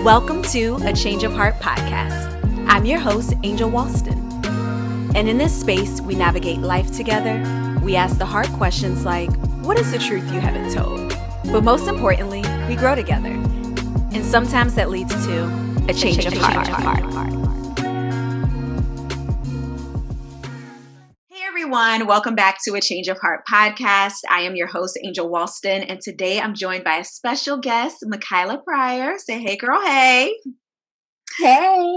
Welcome to A Change of Heart podcast. I'm your host, Angel Walston. And in this space, we navigate life together. We ask the hard questions like, what is the truth you haven't told? But most importantly, we grow together. And sometimes that leads to a change of heart. Hey everyone, welcome back to A Change of Heart podcast. I am your host, Angel Walston, and today I'm joined by a special guest, Michaela Pryor. Say hey girl, hey. Hey.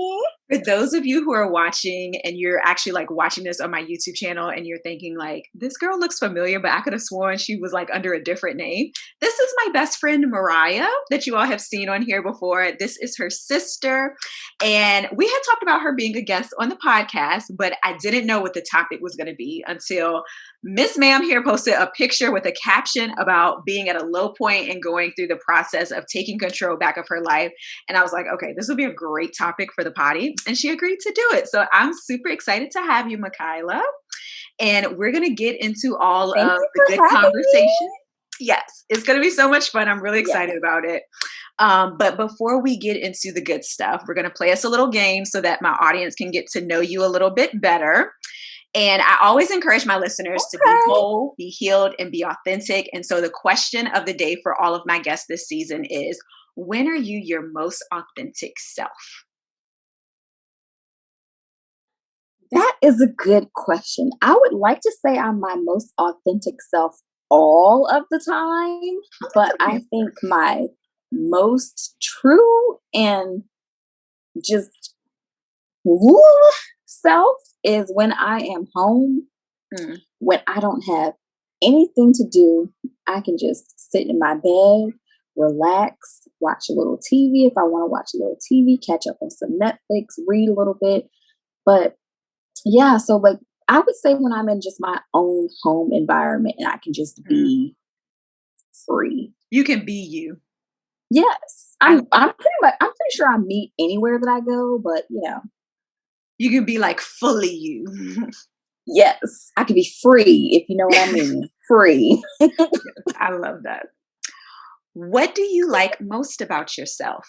For those of you who are watching and you're actually like watching this on my YouTube channel and you're thinking like, this girl looks familiar, but I could have sworn she was like under a different name. This is my best friend, Mariah, that you all have seen on here before. This is her sister. And we had talked about her being a guest on the podcast, but I didn't know what the topic was going to be until Miss Ma'am here posted a picture with a caption about being at a low point and going through the process of taking control back of her life. And I was like, okay, this will be a great topic for the potty. And she agreed to do it. So I'm super excited to have you, Michaela. And we're going to get into all of the good conversation. Yes, it's going to be so much fun. I'm really excited about it. But before we get into the good stuff, we're going to play us a little game so that my audience can get to know you a little bit better. And I always encourage my listeners to be whole, be healed, and be authentic. And so the question of the day for all of my guests this season is, when are you your most authentic self? That is a good question. I would like to say I'm my most authentic self all of the time, but I think my most true and just self is when I am home, when I don't have anything to do. I can just sit in my bed, relax, watch a little TV if I want to watch a little TV, catch up on some Netflix, read a little bit. But yeah, so like I would say when I'm in just my own home environment and I can just be free. You can be you. Yes. I'm pretty sure I meet anywhere that I go, but you know. You can be like fully you. Yes. I can be free, if you know what I mean. Free. I love that. What do you like most about yourself?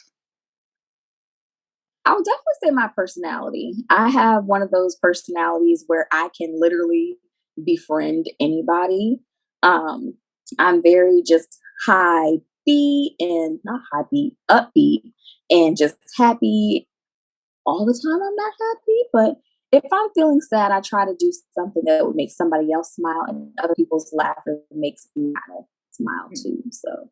I would definitely say my personality. I have one of those personalities where I can literally befriend anybody. I'm very just high beat and not high beat, upbeat and just happy all the time. I'm not happy, but if I'm feeling sad, I try to do something that would make somebody else smile, and other people's laughter makes me smile too. So.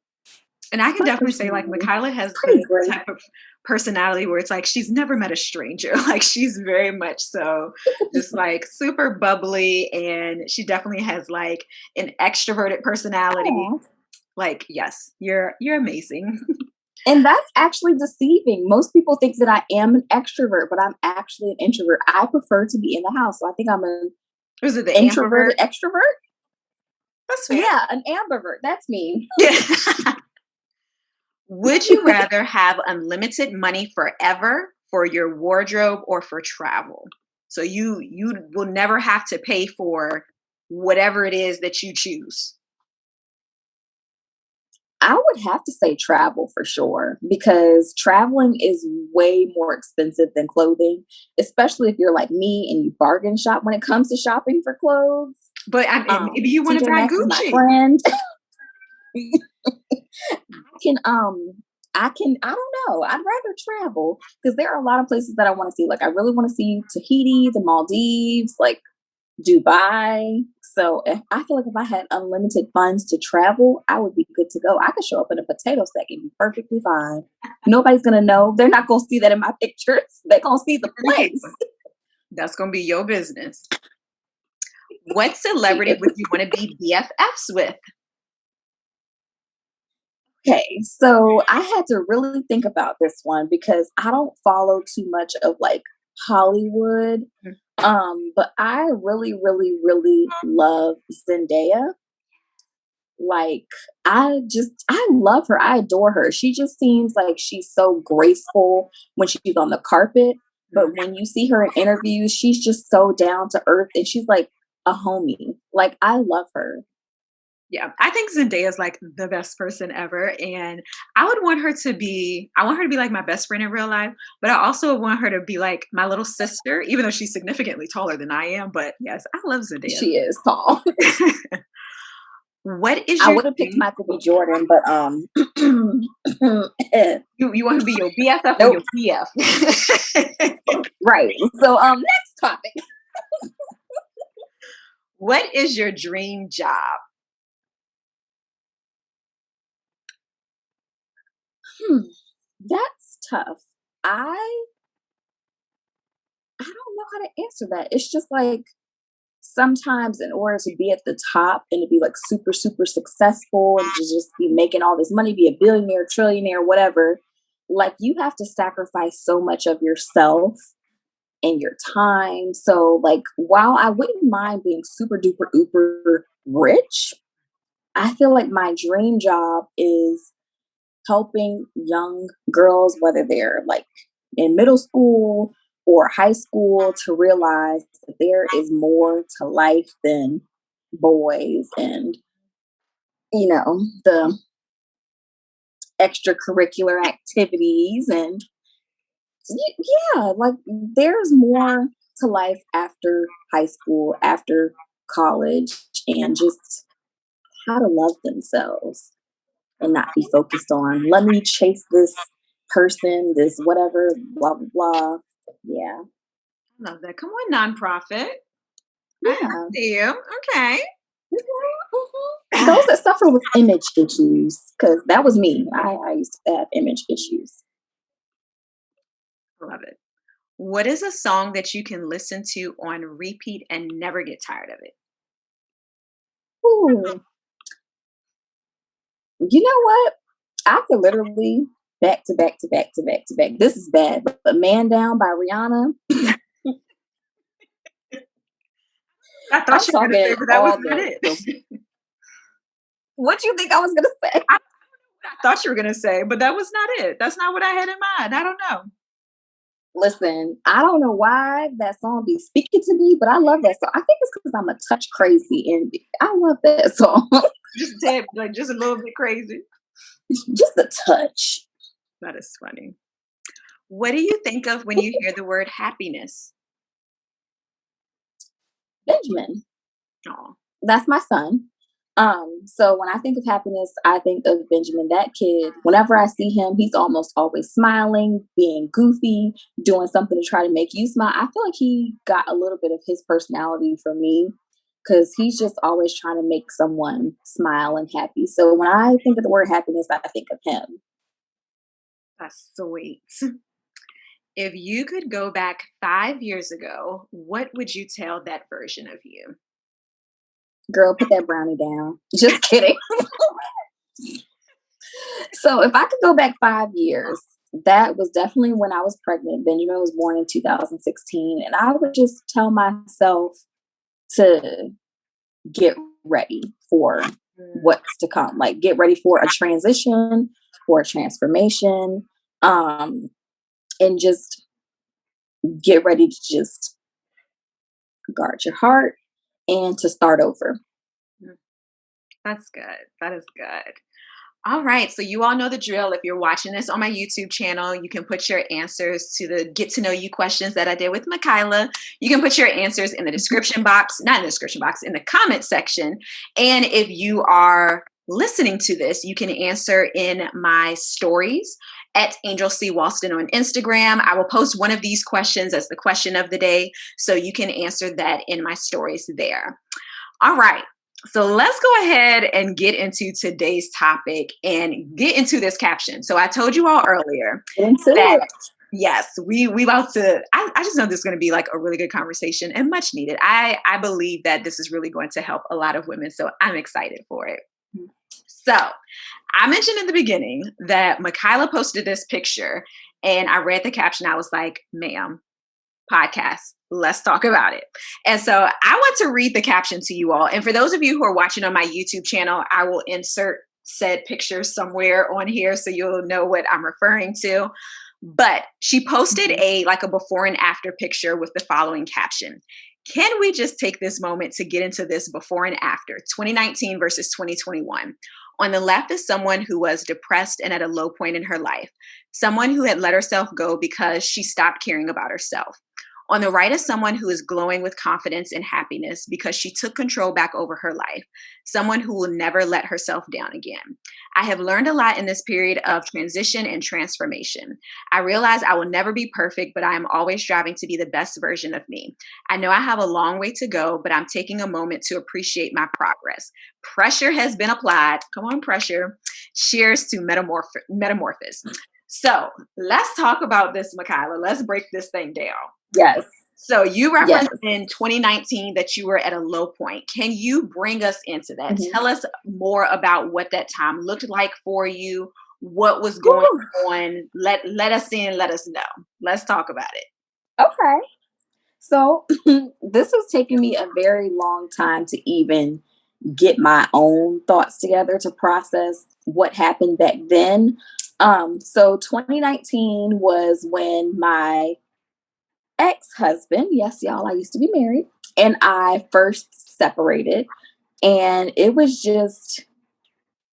And I can definitely say, like, Michaela has the type of personality where it's like she's never met a stranger. Like, she's very much so just like super bubbly, and she definitely has like an extroverted personality. Aww. Like, yes, you're amazing. And that's actually deceiving. Most people think that I am an extrovert, but I'm actually an introvert. I prefer to be in the house. So I think I'm an introverted extrovert. That's fair. Yeah, an ambivert. That's me. Yeah. Would you rather have unlimited money forever for your wardrobe or for travel? So you will never have to pay for whatever it is that you choose. I would have to say travel for sure, because traveling is way more expensive than clothing, especially if you're like me and you bargain shop when it comes to shopping for clothes. But maybe you want to buy Gucci. My friend. I don't know. I'd rather travel because there are a lot of places that I want to see. Like I really want to see Tahiti, the Maldives, like Dubai. So I feel like if I had unlimited funds to travel, I would be good to go. I could show up in a potato sack and be perfectly fine. Nobody's going to know. They're not going to see that in my pictures. They're going to see the place. That's going to be your business. What celebrity would you want to be BFFs with? Okay, so I had to really think about this one because I don't follow too much of like Hollywood. But I really, really, really love Zendaya. Like, I love her. I adore her. She just seems like she's so graceful when she's on the carpet. But when you see her in interviews, she's just so down to earth and she's like a homie. Like, I love her. Yeah, I think Zendaya is like the best person ever, and I want her to be like my best friend in real life, but I also want her to be like my little sister, even though she's significantly taller than I am. But yes, I love Zendaya. She is tall. What is I your would have picked dream? Michael B. Jordan, but You want to be your BFF or nope. your PF? Right. So next topic. What is your dream job? Hmm, that's tough. I I don't know how to answer that. It's just like sometimes in order to be at the top and to be like super super successful and to just be making all this money, be a billionaire, trillionaire, whatever, like you have to sacrifice so much of yourself and your time. So like while I wouldn't mind being super duper uber rich, I feel like my dream job is helping young girls, whether they're like in middle school or high school, to realize that there is more to life than boys and, the extracurricular activities. And yeah, like there's more to life after high school, after college, and just how to love themselves and not be focused on let me chase this person, this whatever, blah blah blah. Yeah, Love that. Come on, nonprofit. I yeah. see you. Okay. Those that suffer with image issues, because that was me. I used to have image issues. Love it. What is a song that you can listen to on repeat and never get tired of it? Ooh, you know what? I could literally back to back to back to back to back. This is bad, but "Man Down" by Rihanna. I thought I'm you were gonna say, talking but that was all not it. the. What you think I was gonna say? I thought you were gonna say, but that was not it. That's not what I had in mind. I don't know. Listen, I don't know why that song be speaking to me, but I love that song. I think it's because I'm a touch crazy and I love that song. Just a tad, like just a little bit crazy. Just a touch. That is funny. What do you think of when you hear the word happiness? Benjamin, Oh, that's my son. So when I think of happiness, I think of Benjamin, that kid. Whenever I see him, he's almost always smiling, being goofy, doing something to try to make you smile. I feel like he got a little bit of his personality from me because he's just always trying to make someone smile and happy. So when I think of the word happiness, I think of him. that's sweet. If you could go back 5 years ago, what would you tell that version of you? Girl, put that brownie down. Just kidding. So if I could go back 5 years, that was definitely when I was pregnant. Benjamin was born in 2016. And I would just tell myself to get ready for Mm, what's to come. Like get ready for a transition, for a transformation, and just get ready to just guard your heart and to start over. mm, that's good. That is good. All right. So you all know the drill. If you're watching this on my YouTube channel, you can put your answers to the get to know you questions that I did with Michaela. You can put your answers in the description box, not in the description box, in the comment section. And if you are listening to this, you can answer in my stories at Angel C. Walston on Instagram. I will post one of these questions as the question of the day. So you can answer that in my stories there. All right. So let's go ahead and get into today's topic and get into this caption. So I told you all earlier Into that it. yes, we about to I just know this is going to be like a really good conversation and much needed. I believe that this is really going to help a lot of women. So I'm excited for it. So I mentioned in the beginning that Michaela posted this picture and I read the caption. I was like, ma'am, podcast. Let's talk about it. And so I want to read the caption to you all. And for those of you who are watching on my YouTube channel, I will insert said picture somewhere on here so you'll know what I'm referring to. But she posted Mhm. a before and after picture with the following caption. Can we just take this moment to get into this before and after 2019 versus 2021? On the left is someone who was depressed and at a low point in her life, someone who had let herself go because she stopped caring about herself. On the right is someone who is glowing with confidence and happiness because she took control back over her life, someone who will never let herself down again. I have learned a lot in this period of transition and transformation. I realize I will never be perfect, but I am always striving to be the best version of me. I know I have a long way to go, but I'm taking a moment to appreciate my progress. Pressure has been applied. Come on, pressure. Cheers to metamorphosis. So let's talk about this, Michaela. Let's break this thing down. Yes. So you Yes. referenced in 2019 that you were at a low point. Can you bring us into that? Mhm. Tell us more about what that time looked like for you, what was going Whew. on. Let us in, let us know. Let's talk about it. Okay. So this has taken me a very long time to even get my own thoughts together to process what happened back then. So 2019 was when my ex-husband, yes, y'all, I used to be married, and I first separated. And it was just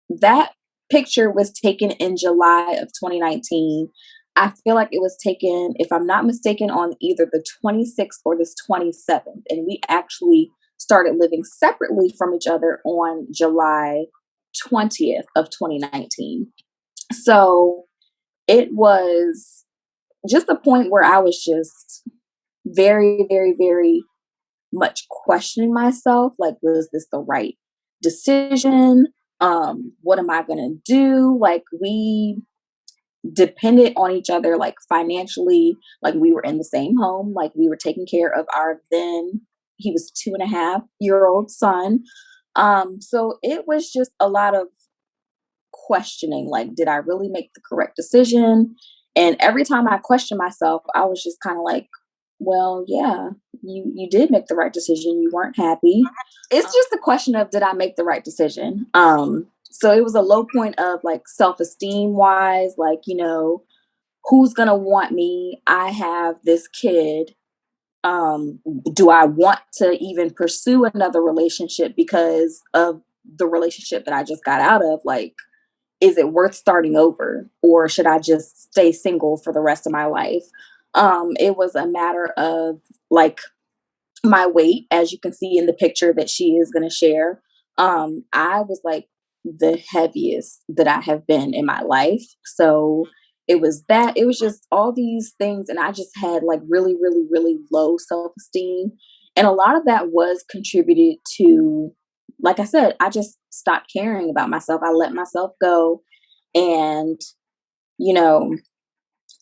that picture was taken in July of 2019. I feel like it was taken, if I'm not mistaken, on either the 26th or this 27th. And we actually started living separately from each other on July 20th of 2019. So it was just a point where I was just very, very, very much questioning myself. Like, was this the right decision? What am I gonna do? Like, we depended on each other, like financially. Like, we were in the same home. Like, we were taking care of our then, he was 2.5-year-old son. So it was just a lot of questioning, like, did I really make the correct decision? And every time I questioned myself, I was just kind of like, well, yeah, you did make the right decision. You weren't happy. It's just a question of, did I make the right decision? So it was a low point of like self-esteem wise, like, who's gonna want me? I have this kid. um do I want to even pursue another relationship because of the relationship that I just got out of? Like, is it worth starting over, or should I just stay single for the rest of my life? It was a matter of like my weight, as you can see in the picture that she is going to share. I was like the heaviest that I have been in my life. So it was just all these things. And I just had like really, really, really low self esteem. And a lot of that was contributed to, like I said, I just stopped caring about myself. I let myself go. And, you know,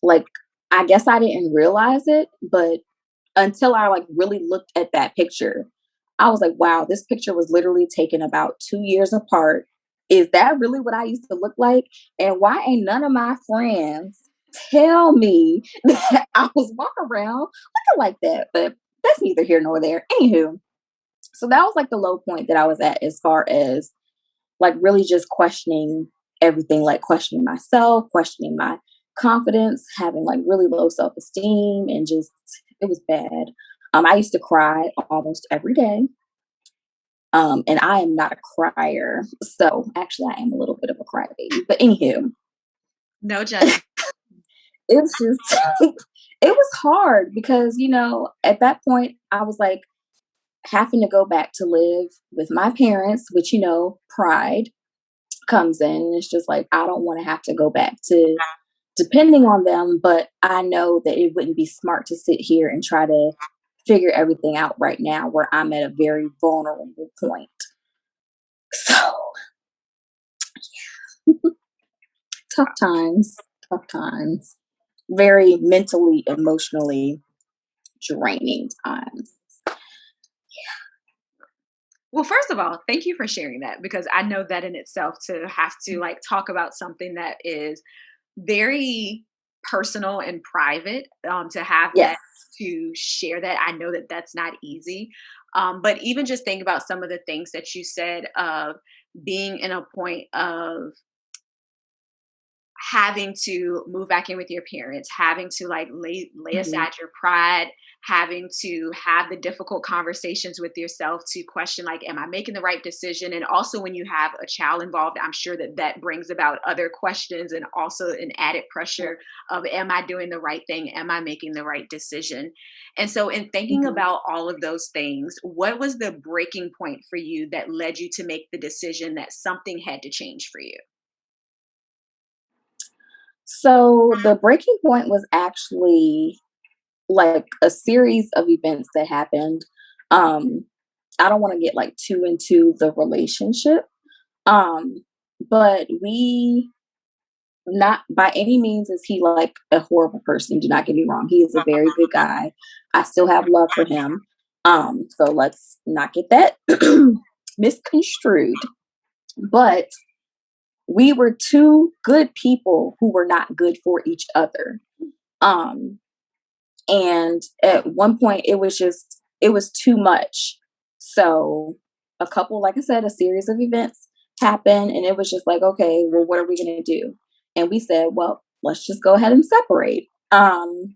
like, I guess I didn't realize it, but until I like really looked at that picture, I was like, wow, this picture was literally taken about 2 years apart. Is that really what I used to look like? And why ain't none of my friends tell me that I was walking around looking like that? But that's neither here nor there. Anywho, so that was like the low point that I was at, as far as like really just questioning everything, like questioning myself, questioning my confidence, having like really low self esteem, and just it was bad. I used to cry almost every day. And I am not a crier. So actually, I am a little bit of a crybaby. But anywho, No judgment. it's just, it was hard because, at that point, I was like having to go back to live with my parents, which, pride comes in. It's just like, I don't want to have to go back to depending on them, but I know that it wouldn't be smart to sit here and try to figure everything out right now where I'm at a very vulnerable point. So, tough times, tough times. Very mentally, emotionally draining times. Well, first of all, thank you for sharing that because I know that in itself to have to like talk about something that is very personal and private, to have Yes. that, to share that. I know that that's not easy. But even just think about some of the things that you said of being in a point of having to move back in with your parents, having to like lay Mhm. aside your pride, having to have the difficult conversations with yourself to question like, am I making the right decision? And also when you have a child involved, I'm sure that that brings about other questions and also an added pressure of, am I doing the right thing? Am I making the right decision? And so in thinking Mhm. about all of those things, what was the breaking point for you that led you to make the decision that something had to change for you? So the breaking point was actually like a series of events that happened. Um, I don't want to get like too into the relationship. Um, but we not by any means is he like a horrible person. Do not get me wrong. He is a very good guy. I still have love for him. So let's not get that misconstrued. But we were two good people who were not good for each other. Um, and at one point it was too much. So like I said, a series of events happened and it was just like, okay, well, what are we going to do? And we said, well, let's just go ahead and separate. And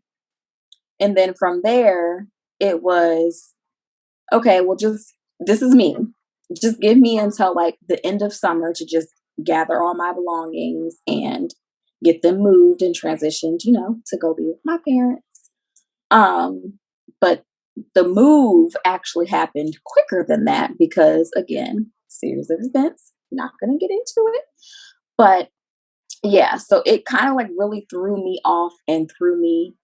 then from there it was, okay, well, just this is me, just give me until like the end of summer to just gather all my belongings and get them moved and transitioned, to go be with my parents. But the move actually happened quicker than that because, again, series of events. Not going to get into it, but yeah. So it kind of like really threw me off and threw me.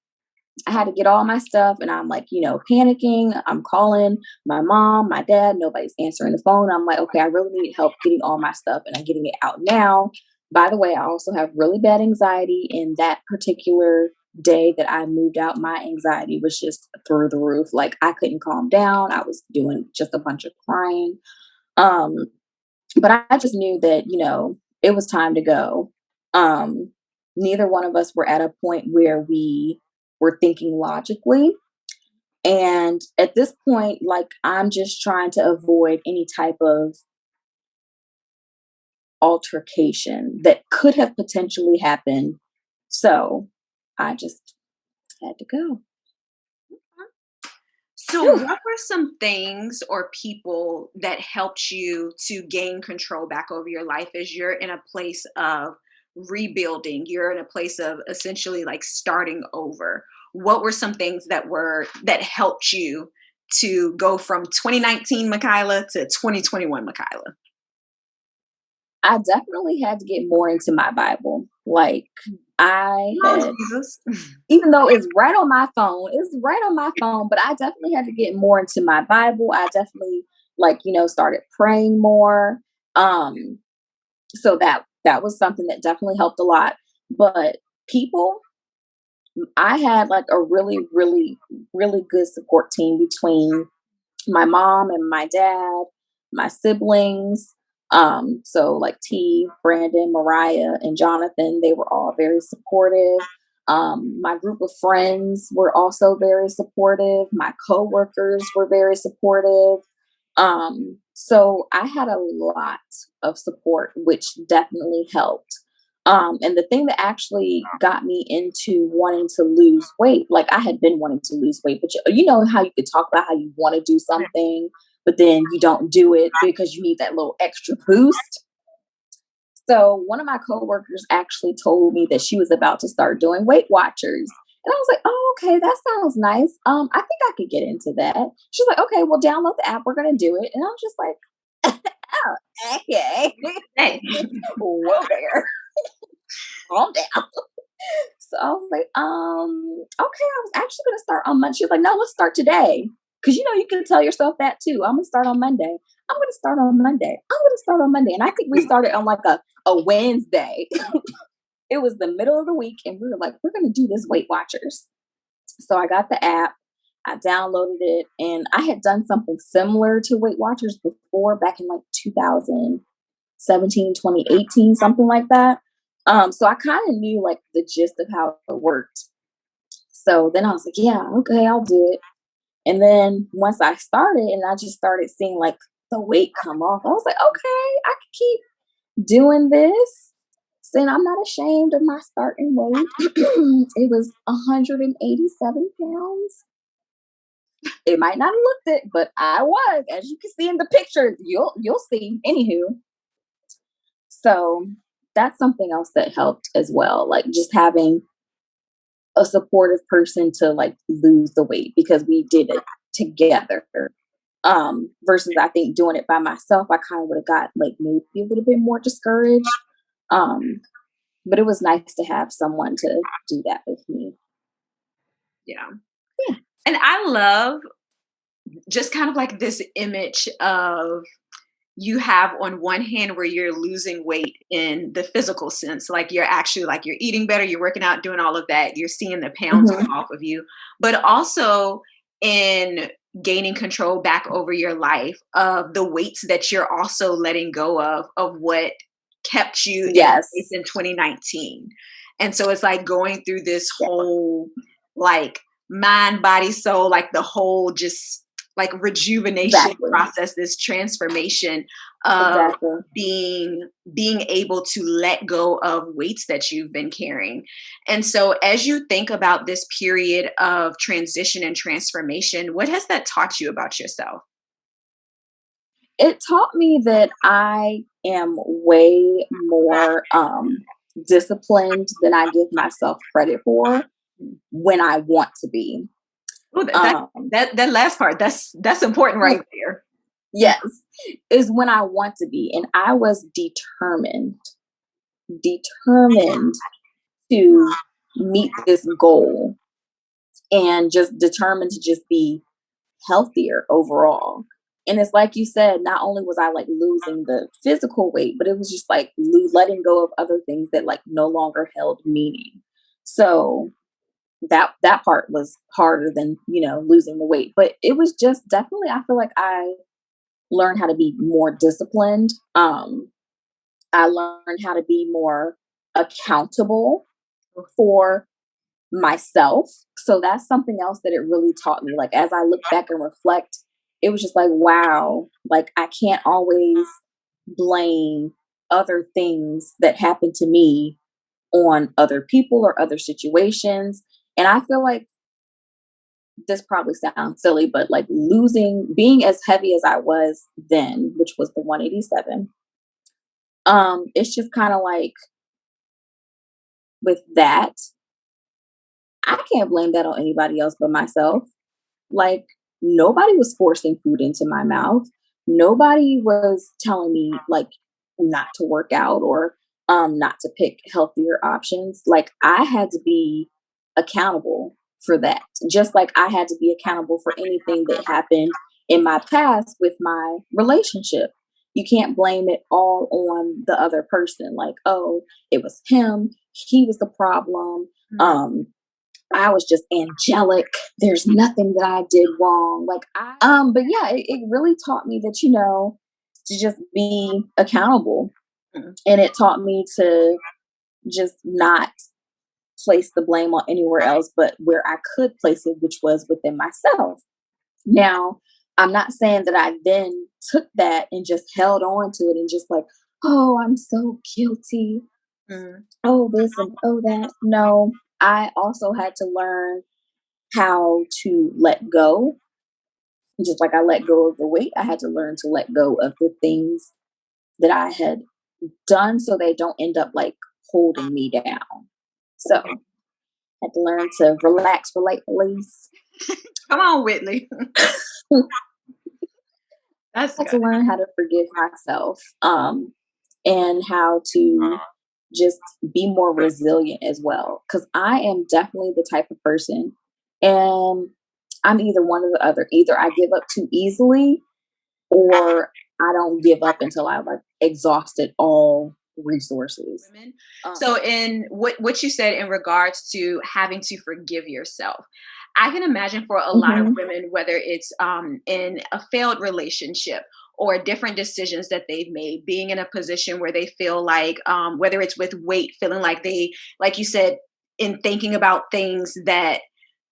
I had to get all my stuff, and I'm like, panicking. I'm calling my mom, my dad. Nobody's answering the phone. I'm like, okay, I really need help getting all my stuff, and I'm getting it out now. By the way, I also have really bad anxiety. In that particular day that I moved out, my anxiety was just through the roof. Like I couldn't calm down. I was doing just a bunch of crying. Um, but I just knew that, it was time to go. Um, Neither one of us were at a point where we were thinking logically. And at this point, like, I'm just trying to avoid any type of altercation that could have potentially happened. So I just had to go. So, Whew. what were some things or people that helped you to gain control back over your life as you're in a place of rebuilding? You're in a place of essentially like starting over. What were some things that helped you to go from 2019 Michaela to 2021 Michaela? I definitely had to get more into my Bible. Like, I Oh, had Jesus. even though it's right on my phone, but I definitely had to get more into my Bible. I definitely like, started praying more. Um, so that was something that definitely helped a lot. But people, I had like a really, really, really good support team between my mom and my dad, my siblings. So like T, Brandon, Mariah, and Jonathan, they were all very supportive. My group of friends were also very supportive. My coworkers were very supportive. So I had a lot of support, which definitely helped. And the thing that actually got me into wanting to lose weight, like I had been wanting to lose weight, but you know how you could talk about how you want to do something, but then you don't do it because you need that little extra boost. So one of my coworkers actually told me that she was about to start doing Weight Watchers. And I was like, oh, okay, that sounds nice. I think I could get into that. She's like, okay, well, download the app. We're going to do it. And I was just like, oh, okay. Hey. Whoa there. Calm down. So I was like, okay, I was actually gonna start on Monday. She was like, no, let's start today. Cause you can tell yourself that too. I'm gonna start on Monday. I'm gonna start on Monday. I'm gonna start on Monday. And I think we started on like a Wednesday. It was the middle of the week, and we were like, we're gonna do this Weight Watchers. So I got the app, I downloaded it, and I had done something similar to Weight Watchers before back in like 2017, 2018, something like that. So I kind of knew like the gist of how it worked. So then I was like, yeah, okay, I'll do it. And then once I started and I just started seeing like the weight come off, I was like, okay, I can keep doing this. And I'm not ashamed of my starting weight. It was 187 pounds. It might not have looked it, but I was, as you can see in the picture. You'll see. Anywho, so that's something else that helped as well. Like just having a supportive person to like lose the weight because we did it together. Versus I think doing it by myself, I kind of would have got like maybe a little bit more discouraged. Um, but it was nice to have someone to do that with me. Yeah. Yeah. And I love just kind of like this image of you have on one hand where you're losing weight in the physical sense, like you're actually like you're eating better, you're working out, doing all of that, you're seeing the pounds Hmm. come off of you, but also in gaining control back over your life of the weights that you're also letting go of what kept you in place Yes. in 2019. And so it's like going through this whole like mind, body, soul, like the whole just like rejuvenation Exactly. process, this transformation of Exactly. being able to let go of weights that you've been carrying. And so as you think about this period of transition and transformation, what has that taught you about yourself? It taught me that I am way more disciplined than I give myself credit for when I want to be. Oh, Um, that last part, that's important right there. yes, is when I want to be. And I was determined to meet this goal and just determined to just be healthier overall. And it's like you said, not only was I like losing the physical weight, but it was just like letting go of other things that like no longer held meaning. So that part was harder than, losing the weight. But it was just definitely, I feel like I learned how to be more disciplined. I learned how to be more accountable for myself. So that's something else that it really taught me. Like as I look back and reflect, it was just like, wow, like I can't always blame other things that happen to me on other people or other situations. And I feel like this probably sounds silly, but like being as heavy as I was then, which was the 187, it's just kind of like with that, I can't blame that on anybody else but myself. Like, nobody was forcing food into my mouth. Nobody was telling me, like, not to work out or not to pick healthier options. Like, I had to be accountable for that. Just like I had to be accountable for anything that happened in my past with my relationship. You can't blame it all on the other person. Like, oh, it was him. He was the problem. Mhm. Um, I was just angelic. There's nothing that I did wrong. But yeah, it really taught me that, to just be accountable. Mhm. And it taught me to just not place the blame on anywhere else, but where I could place it, which was within myself. Now, I'm not saying that I then took that and just held on to it and just like, oh, I'm so guilty. Mhm. Oh, this and oh, that. No, I also had to learn how to let go. Just like I let go of the weight, I had to learn to let go of the things that I had done so they don't end up like holding me down. So I had to learn to relax, relate, release. Come on, Whitley. I That's had to good. learn how to forgive myself, and how to just be more resilient as well. Because I am definitely the type of person, and I'm either one or the other. Either I give up too easily, or I don't give up until I like exhausted all resources. Women. Um, So in what you said in regards to having to forgive yourself, I can imagine for a lot of mhm. women, whether it's in a failed relationship or different decisions that they've made, being in a position where they feel like, whether it's with weight, feeling like they, like you said, in thinking about things that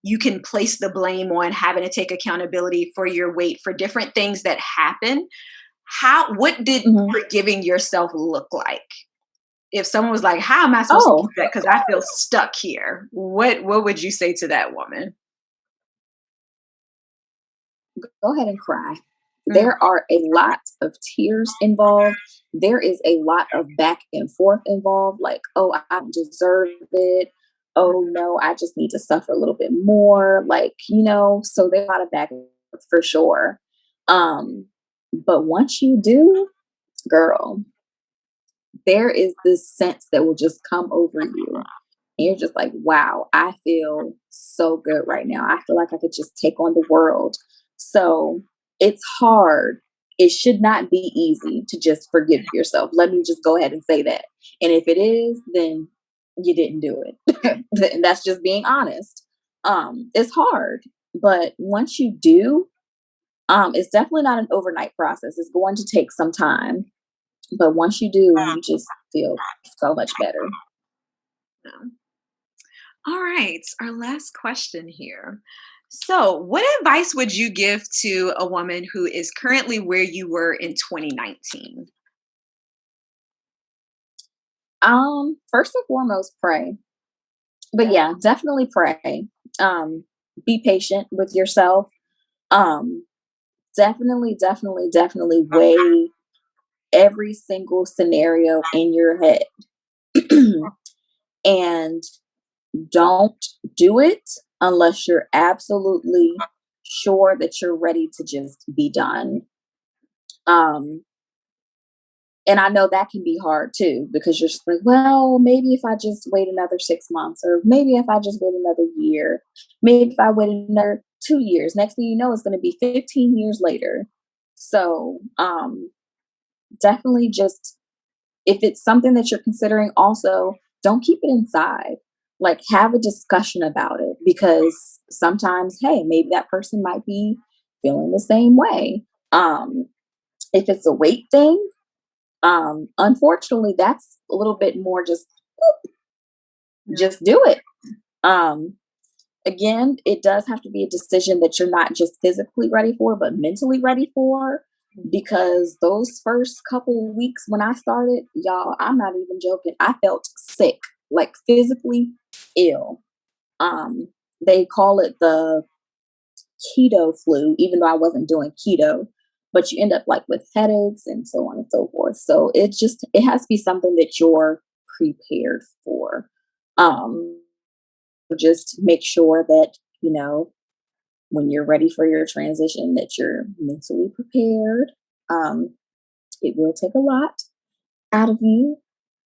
you can place the blame on, having to take accountability for your weight, for different things that happen. What did Mhm. forgiving yourself look like? if someone was like, "How am I supposed to Oh, do that? Because I feel stuck here." What would you say to that woman? go ahead and cry. Mm, There are a lot of tears involved. There is a lot of back and forth involved, like, oh, I don't deserve it. Oh, no, I just need to suffer a little bit more. Like, so there's a lot of back and forth for sure. Um, but once you do, girl, there is this sense that will just come over you. And you're just like, wow, I feel so good right now. I feel like I could just take on the world. So it's hard. It should not be easy to just forgive yourself. Let me just go ahead and say that. And if it is, then you didn't do it. And that's just being honest. It's hard. But once you do, it's definitely not an overnight process. It's going to take some time. But once you do, you just feel so much better. no. All right, our last question here. So, what advice would you give to a woman who is currently where you were in 2019? First and foremost, pray. But Yeah. yeah, definitely pray. Be patient with yourself. Um, definitely weigh every single scenario in your head. And don't do it unless you're absolutely sure that you're ready to just be done. Um, And I know that can be hard too, because you're just like, well, maybe if I just wait another 6 months, or maybe if I just wait another year, maybe if I wait another 2 years, next thing you know, it's going to be 15 years later. So, definitely just, if it's something that you're considering, also don't keep it inside. Like, have a discussion about it, because sometimes, hey, maybe that person might be feeling the same way. Um, if it's a weight thing, unfortunately, that's a little bit more Yeah. just do it. Um, Again, it does have to be a decision that you're not just physically ready for, but mentally ready for. Because those first couple of weeks when I started, y'all, I'm not even joking. I felt sick, like physically ill. Um, they call it the keto flu, even though I wasn't doing keto, but you end up like with headaches and so on and so forth. So it has to be something that you're prepared for. Um, just make sure that, when you're ready for your transition, that you're mentally prepared. Um, it will take a lot out of you.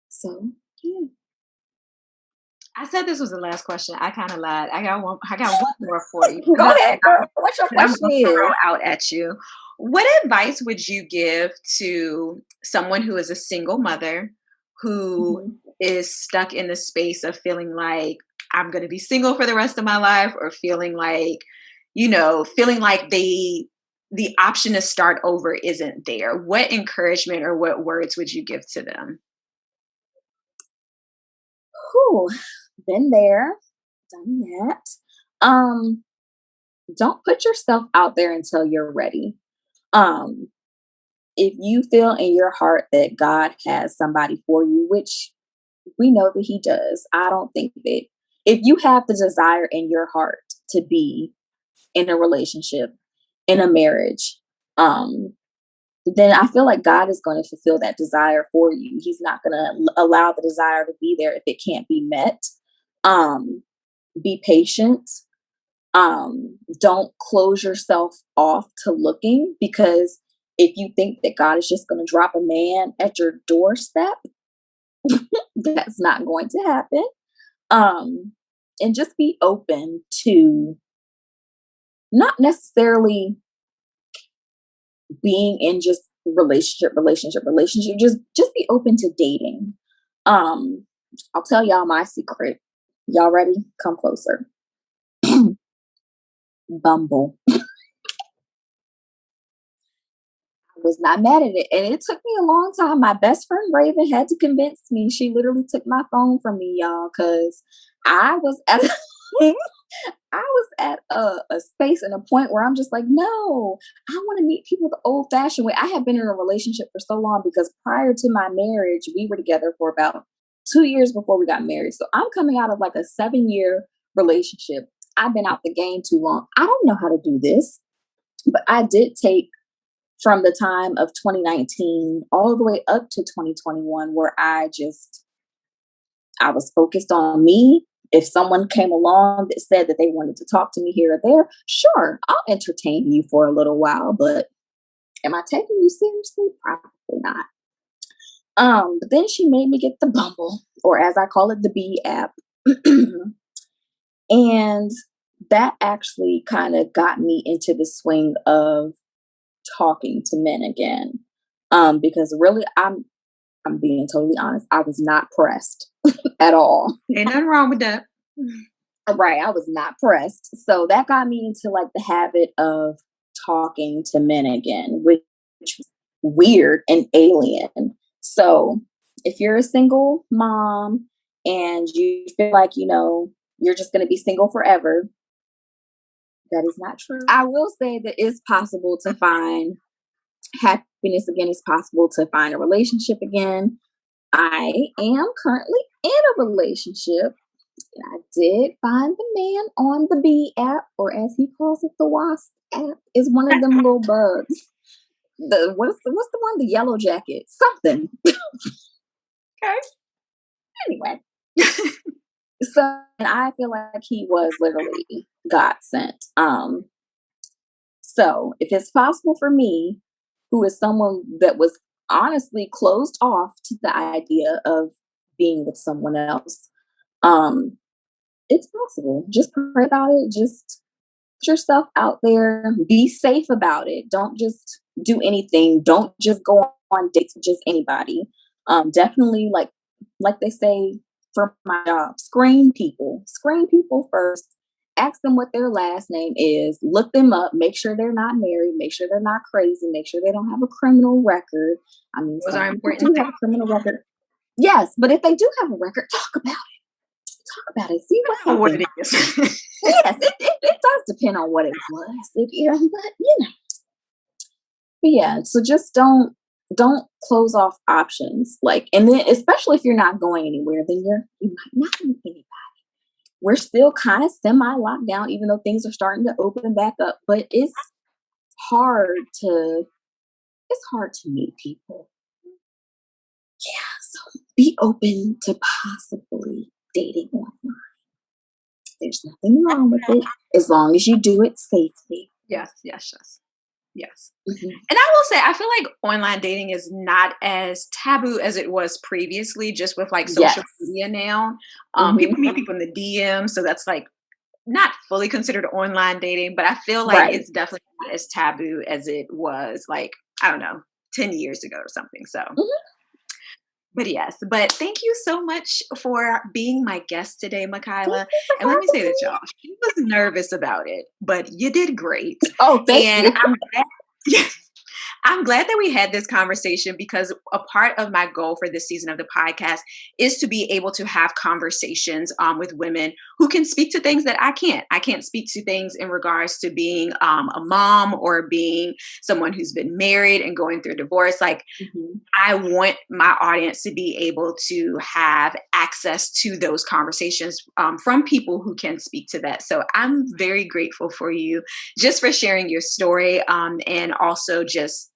So yeah. I said this was the last question. I kind of lied. I got one more for you Go ahead, girl. What your that I'm question going to is? throw out at you. What advice would you give to someone who is a single mother who Mhm. is stuck in the space of feeling like I'm going to be single for the rest of my life, or feeling like the option to start over isn't there? What encouragement or what words would you give to them? Whew, been there, done that. Um, don't put yourself out there until you're ready. Um, if you feel in your heart that God has somebody for you, which we know that He does, I don't think that if you have the desire in your heart to be in a relationship, in a marriage, um, then I feel like God is going to fulfill that desire for you. He's not going to allow the desire to be there if it can't be met. Um, be patient. Don't close yourself off to looking, because if you think that God is just going to drop a man at your doorstep, that's not going to happen. Um, and just be open to not necessarily being in just relationship. Just be open to dating. Um, I'll tell y'all my secret. Y'all ready? Come closer. Bumble. Was not mad at it. And it took me a long time. My best friend Raven had to convince me. She literally took my phone from me, y'all, because I was at I was at a space and a point where I'm just like, no, I want to meet people the old fashioned way. I have been in a relationship for so long, because prior to my marriage, we were together for about 2 years before we got married. So I'm coming out of like a 7-year relationship. I've been out the game too long. I don't know how to do this, but I did take from the time of 2019 all the way up to 2021 where I was focused on me. If someone came along that said that they wanted to talk to me here or there, sure, I'll entertain you for a little while, but am I taking you seriously? Probably not. But then she made me get the Bumble, or as I call it, the B app. And that actually kind of got me into the swing of talking to men again. Because really I'm being totally honest, I was not pressed at all. Ain't nothing wrong with that. Right, I was not pressed. So that got me into like the habit of talking to men again, which was weird and alien. So if you're a single mom and you feel like, you're just going to be single forever, that is not true. I will say that it's possible to find happiness again. It's possible to find a relationship again. I am currently in a relationship. I did find the man on the B app, or as he calls it, the Wasp app, is one of them little bugs. What's the one? The yellow jacket, something. Okay. Anyway, so and I feel like he was literally God sent. So if it's possible for me, who is someone that was honestly closed off to the idea of being with someone else, it's possible. Just pray about it. Just put yourself out there. Be safe about it. Don't just do anything. Don't just go on dates with just anybody. Definitely, like they say for my job, screen people. Screen people first. Ask them what their last name is. Look them up. Make sure they're not married. Make sure they're not crazy. Make sure they don't have a criminal record. I mean, Those some are people important do have a criminal record. Yes, but if they do have a record, talk about it. Talk about it. See what for what happened. it is. Yes, it does depend on what it was. But yeah, so just don't close off options. And then especially if you're not going anywhere, then you might not meet anybody. We're still kind of semi locked down, even though things are starting to open back up. But hard to it's hard to meet people. Yeah, so be open to possibly dating online. There's nothing wrong with it as long as you do it safely. Yes, yes, yes. Yes. Mhm. And I will say, I feel like online dating is not as taboo as it was previously, just with like social Yes. media now. People Mhm. meet people in the DM, so that's like not fully considered online dating, but I feel like Right. it's definitely not as taboo as it was like, I don't know, 10 years ago or something. So, Mhm. but yes, but thank you so much for being my guest today, Thank Michaela. you for And let me say having this, me. y'all, she was nervous about it, but you did great. Oh, thank And you. I'm glad. I'm glad that we had this conversation because a part of my goal for this season of the podcast is to be able to have conversations with women who can speak to things that I can't. I can't speak to things in regards to being a mom or being someone who's been married and going through divorce. Like, Mhm. I want my audience to be able to have access to those conversations from people who can speak to that. So I'm very grateful for you just for sharing your story and also just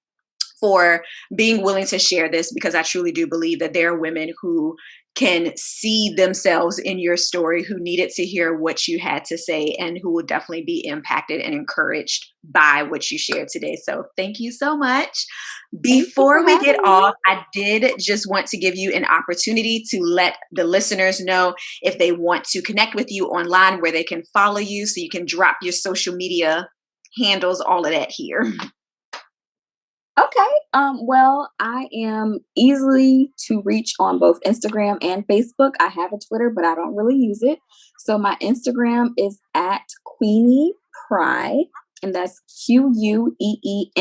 for being willing to share this because I truly do believe that there are women who can see themselves in your story, who needed to hear what you had to say, and who will definitely be impacted and encouraged by what you shared today. So thank you so much. Thank you for Before we get having me. off, I did just want to give you an opportunity to let the listeners know if they want to connect with you online, where they can follow you, so you can drop your social media handles, all of that here. Okay. Well, I am easily to reach on both Instagram and Facebook. I have a Twitter, but I don't really use it. So my Instagram is at Queenie Pry, and that's QUEENIEPREY.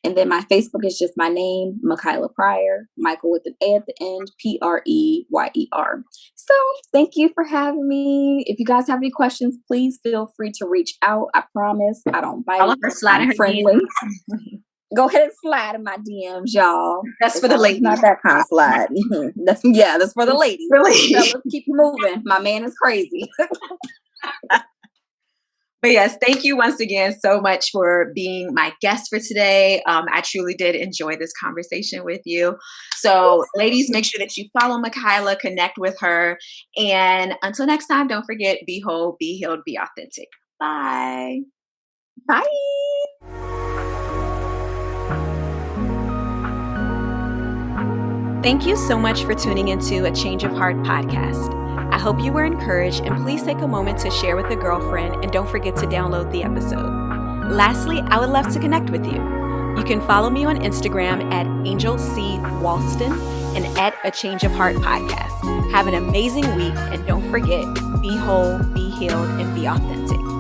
And then my Facebook is just my name, Michaela Pryor, Michael with an A at the end, PREYER. So thank you for having me. If you guys have any questions, please feel free to reach out. I promise I don't All bite. of her I'm sliding her friendly. DMs. Go ahead and slide in my DMs, y'all. That's for the It's ladies. not that kind of slide. That's for the ladies. Really? Let's keep moving. My man is crazy. But yes, thank you once again so much for being my guest for today. I truly did enjoy this conversation with you. So, ladies, make sure that you follow Michaela, connect with her. And until next time, don't forget, be whole, be healed, be authentic. Bye. Bye. Thank you so much for tuning into a Change of Heart podcast. I hope you were encouraged, and please take a moment to share with a girlfriend, and don't forget to download the episode. Lastly, I would love to connect with you. You can follow me on Instagram at Angel C. Walston and at A Change of Heart podcast. Have an amazing week, and don't forget, be whole, be healed, and be authentic.